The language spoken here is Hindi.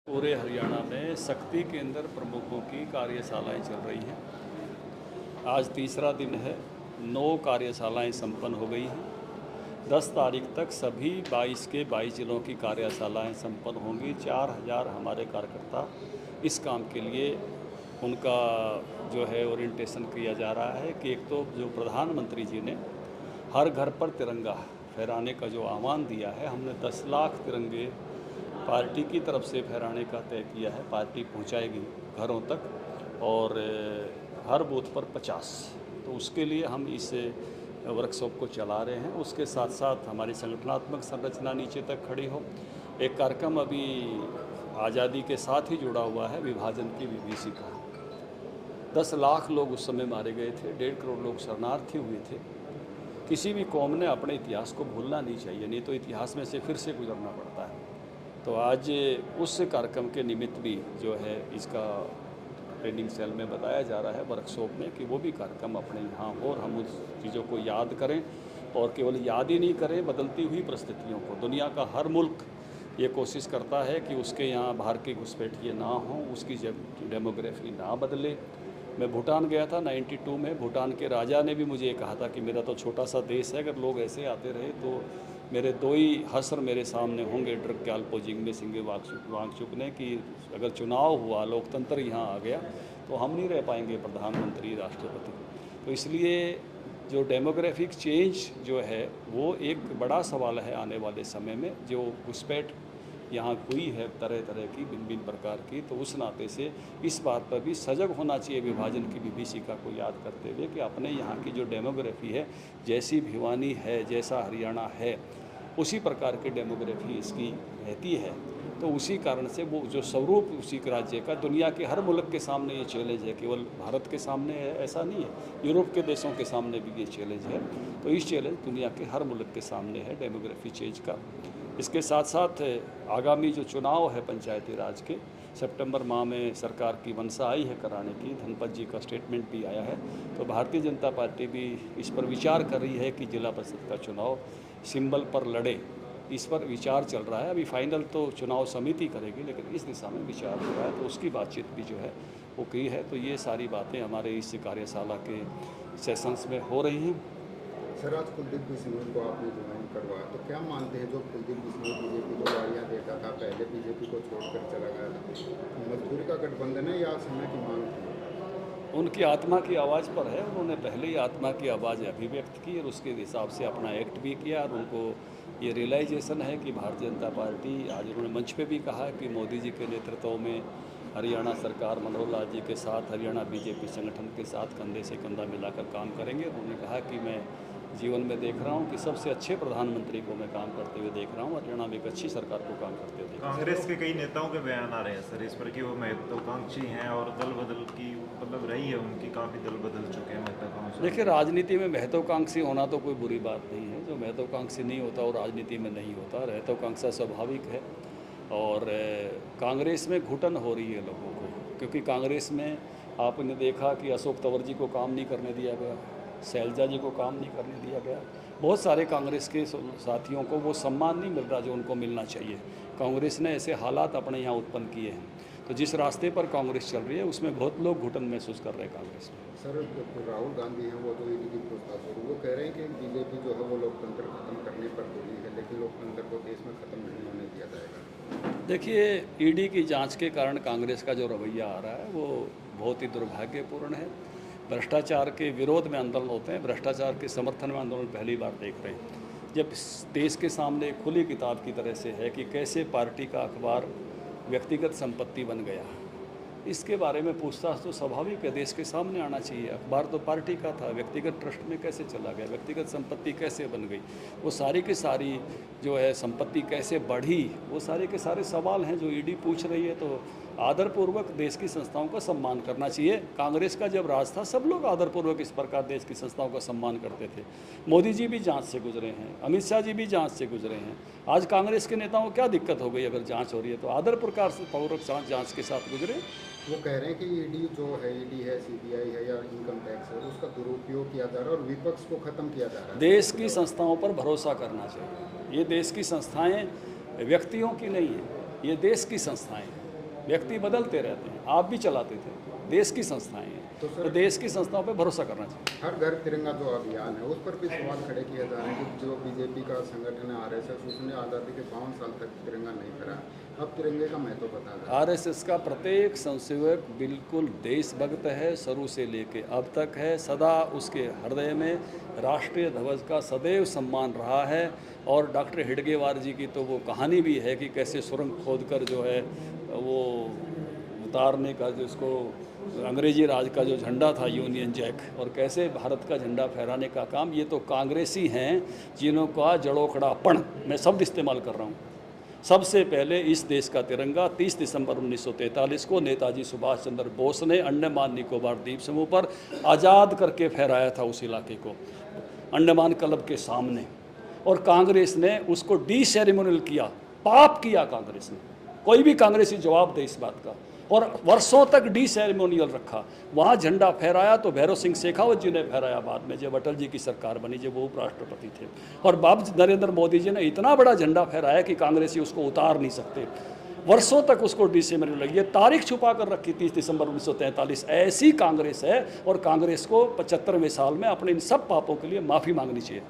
पूरे हरियाणा में शक्ति केंद्र प्रमुखों की कार्यशालाएं चल रही हैं। आज तीसरा दिन है। 9 कार्यशालाएं संपन्न हो गई हैं। 10 तारीख तक सभी 22 के 22 जिलों की कार्यशालाएं संपन्न होंगी। 4000 हमारे कार्यकर्ता इस काम के लिए उनका जो है ओरिएंटेशन किया जा रहा है कि एक तो जो प्रधानमंत्री जी ने हर घर पर तिरंगा फहराने का जो आह्वान दिया है, हमने 10 लाख तिरंगे पार्टी की तरफ से फहराने का तय किया है। पार्टी पहुंचाएगी घरों तक और हर बूथ पर 50। तो उसके लिए हम इस वर्कशॉप को चला रहे हैं। उसके साथ साथ हमारी संगठनात्मक संरचना नीचे तक खड़ी हो। एक कार्यक्रम अभी आज़ादी के साथ ही जुड़ा हुआ है, विभाजन की विभीषिका। 10 लाख लोग उस समय मारे गए थे, 1.5 करोड़ लोग शरणार्थी हुए थे। किसी भी कौम ने अपने इतिहास को भूलना नहीं चाहिए, नहीं तो इतिहास में से फिर से गुजरना पड़ता है। तो आज उस कार्यक्रम के निमित्त भी जो है इसका ट्रेनिंग सेल में बताया जा रहा है वर्कशॉप में कि वो भी कार्यक्रम अपने यहाँ हो और हम उस चीज़ों को याद करें। और केवल याद ही नहीं करें, बदलती हुई परिस्थितियों को। दुनिया का हर मुल्क ये कोशिश करता है कि उसके यहाँ बाहर की घुसपैठिए ना हों, उसकी डेमोग्राफी ना बदले। मैं भूटान गया था 92 में। भूटान के राजा ने भी मुझे कहा था कि मेरा तो छोटा सा देश है, अगर लोग ऐसे आते रहे तो मेरे 2 ही हसर मेरे सामने होंगे, ड्रग ग्याल्पो जिंगमे सिंगे वांगचुक ने, कि अगर चुनाव हुआ, लोकतंत्र यहाँ आ गया तो हम नहीं रह पाएंगे प्रधानमंत्री, राष्ट्रपति। तो इसलिए जो डेमोग्राफिक चेंज जो है वो एक बड़ा सवाल है आने वाले समय में। जो घुसपैठ यहाँ हुई है तरह तरह की, भिन्न भिन्न प्रकार की, तो उस नाते से इस बात पर भी सजग होना चाहिए, विभाजन की विभीषिका को याद करते हुए, कि अपने यहाँ की जो डेमोग्राफी है, जैसी भिवानी है, जैसा हरियाणा है, उसी प्रकार की डेमोग्राफी इसकी रहती है। तो उसी कारण से वो जो स्वरूप उसी राज्य का दुनिया के हर मुल्क के सामने ये चैलेंज है, केवल भारत के सामने है ऐसा नहीं है, यूरोप के देशों के सामने भी ये चैलेंज है। तो इस चैलेंज दुनिया के हर मुल्क के सामने है डेमोग्राफी चेंज का। इसके साथ साथ आगामी जो चुनाव है पंचायती राज के, सितंबर माह में सरकार की मंशा आई है कराने की, धनपत जी का स्टेटमेंट भी आया है। तो भारतीय जनता पार्टी भी इस पर विचार कर रही है कि जिला परिषद का चुनाव सिंबल पर लड़े। इस पर विचार चल रहा है। अभी फाइनल तो चुनाव समिति करेगी, लेकिन इस दिशा में विचार हो रहा है, तो उसकी बातचीत भी जो है वो की है। तो ये सारी बातें हमारे इस कार्यशाला के सेशंस में हो रही हैं। सर, आज कुलदीप बिश्नोई को आपने ज्वाइन करवाया, तो क्या मानते हैं जो कुलदीप बिश्नोई बीजेपी को गाड़ियाँ देता था, पहले बीजेपी को छोड़कर चला गया था, मजबूरी का गठबंधन है या समय की मांग थी? उनकी आत्मा की आवाज़ पर है। उन्होंने पहले ही आत्मा की आवाज़ अभिव्यक्त की और उसके हिसाब से अपना एक्ट भी किया। और उनको ये रियलाइजेशन है कि भारतीय जनता पार्टी, आज उन्होंने मंच पे भी कहा कि मोदी जी के नेतृत्व में हरियाणा सरकार मनोहर लाल जी के साथ, हरियाणा बीजेपी संगठन के साथ कंधे से कंधा मिलाकर काम करेंगे। उन्होंने कहा कि मैं जीवन में देख रहा हूं कि सबसे अच्छे प्रधानमंत्री को मैं काम करते हुए देख रहा हूं, हरियाणा में एक अच्छी सरकार को काम करते हुए। कांग्रेस के कई नेताओं के बयान आ रहे हैं सर इस पर कि वो महत्वाकांक्षी हैं और दल बदल की मतलब रही है उनकी, काफ़ी दल बदल चुके हैं महत्वाकांक्षी। देखिए, राजनीति में महत्वाकांक्षी होना तो कोई बुरी बात नहीं है। जो महत्वाकांक्षी नहीं होता वो राजनीति में नहीं होता। महत्वाकांक्षा स्वाभाविक है। और कांग्रेस में घुटन हो रही है लोगों को, क्योंकि कांग्रेस में आपने देखा कि अशोक तंवर जी को काम नहीं करने दिया गया, शैलजा जी को काम नहीं करने दिया गया। बहुत सारे कांग्रेस के साथियों को वो सम्मान नहीं मिल रहा जो उनको मिलना चाहिए। कांग्रेस ने ऐसे हालात अपने यहाँ उत्पन्न किए हैं। तो जिस रास्ते पर कांग्रेस चल रही है उसमें बहुत लोग घुटन महसूस कर रहे हैं कांग्रेस में। सर, राहुल गांधी हैं, वो तो ईडी की पूछताछ, वो कह रहे हैं कि बीजेपी जो है वो लोकतंत्र खत्म करने पर तुली है, लेकिन लोकतंत्र को देश में खत्म नहीं होने दिया जाएगा। देखिए, ईडी की जांच के कारण कांग्रेस का जो रवैया आ रहा है वो बहुत ही दुर्भाग्यपूर्ण है। भ्रष्टाचार के विरोध में आंदोलन होते हैं, भ्रष्टाचार के समर्थन में आंदोलन पहली बार देख रहे हैं। जब देश के सामने खुली किताब की तरह से है कि कैसे पार्टी का अखबार व्यक्तिगत संपत्ति बन गया, इसके बारे में पूछताछ तो स्वाभाविक है, देश के सामने आना चाहिए। अखबार तो पार्टी का था, व्यक्तिगत ट्रस्ट में कैसे चला गया, व्यक्तिगत संपत्ति कैसे बन गई, वो सारी की सारी जो है संपत्ति कैसे बढ़ी, वो सारे के सारे सवाल हैं जो ईडी पूछ रही है। तो आदरपूर्वक देश की संस्थाओं का सम्मान करना चाहिए। कांग्रेस का जब राज था सब लोग आदरपूर्वक इस प्रकार देश की संस्थाओं का सम्मान करते थे। मोदी जी भी जांच से गुजरे हैं, अमित शाह जी भी जांच से गुजरे हैं। आज कांग्रेस के नेताओं को क्या दिक्कत हो गई अगर जांच हो रही है? तो आदर प्रकार से पूर्वक जांच के साथ गुजरे। वो कह रहे हैं कि ईडी जो है, ईडी है, सीबीआई है या इनकम टैक्स है, उसका दुरुपयोग किया जा रहा है और विपक्ष को खत्म किया जा रहा है। देश की संस्थाओं पर भरोसा करना चाहिए। ये देश की संस्थाएं व्यक्तियों की नहीं है, ये देश की संस्थाएं हैं। व्यक्ति बदलते रहते हैं, आप भी चलाते थे, देश की संस्थाएं हैं, तो देश की संस्थाओं पे भरोसा करना चाहिए। हर घर तिरंगा जो अभियान है उस पर भी सवाल खड़े किए जा रहे हैं कि जो बीजेपी का संगठन है आरएसएस, उसने आज़ादी के 52 साल तक तिरंगा नहीं फहराया, अब तिरंगे का महत्व बता रहा है। आरएसएस का प्रत्येक संसेवक बिल्कुल देशभक्त है, शुरू से लेके अब तक है, सदा उसके हृदय में राष्ट्रीय ध्वज का सदैव सम्मान रहा है। और डॉक्टर हेडगेवार जी की तो वो कहानी भी है कि कैसे सुरंग खोदकर जो है वो उतारने का, जिसको अंग्रेजी राज का जो झंडा था यूनियन जैक, और कैसे भारत का झंडा फहराने का काम, ये तो कांग्रेसी हैं जिन्हों का जड़ोकड़ापन, मैं शब्द इस्तेमाल कर रहा हूँ। सबसे पहले इस देश का तिरंगा 30 दिसंबर 1943 को नेताजी सुभाष चंद्र बोस ने अंडमान निकोबार द्वीप समूह पर आज़ाद करके फहराया था, उस इलाके को अंडमान क्लब के सामने, और कांग्रेस ने उसको डी-सेरेमोनियल किया, पाप किया कांग्रेस ने। कोई भी कांग्रेसी जवाब दे इस बात का, और वर्षों तक डी-सेरेमोनियल रखा, वहाँ झंडा फहराया तो भैरव सिंह शेखावत जी ने फहराया बाद में, जब अटल जी की सरकार बनी, जब वो उपराष्ट्रपति थे, और बाब नरेंद्र मोदी जी ने इतना बड़ा झंडा फहराया कि कांग्रेसी उसको उतार नहीं सकते, वर्षों तक उसको डी-सेरेमोनियल लगी। ये तारीख छुपा कर रखी 30 दिसंबर 1943। ऐसी कांग्रेस है, और कांग्रेस को 75वें साल में अपने इन सब पापों के लिए माफ़ी मांगनी चाहिए।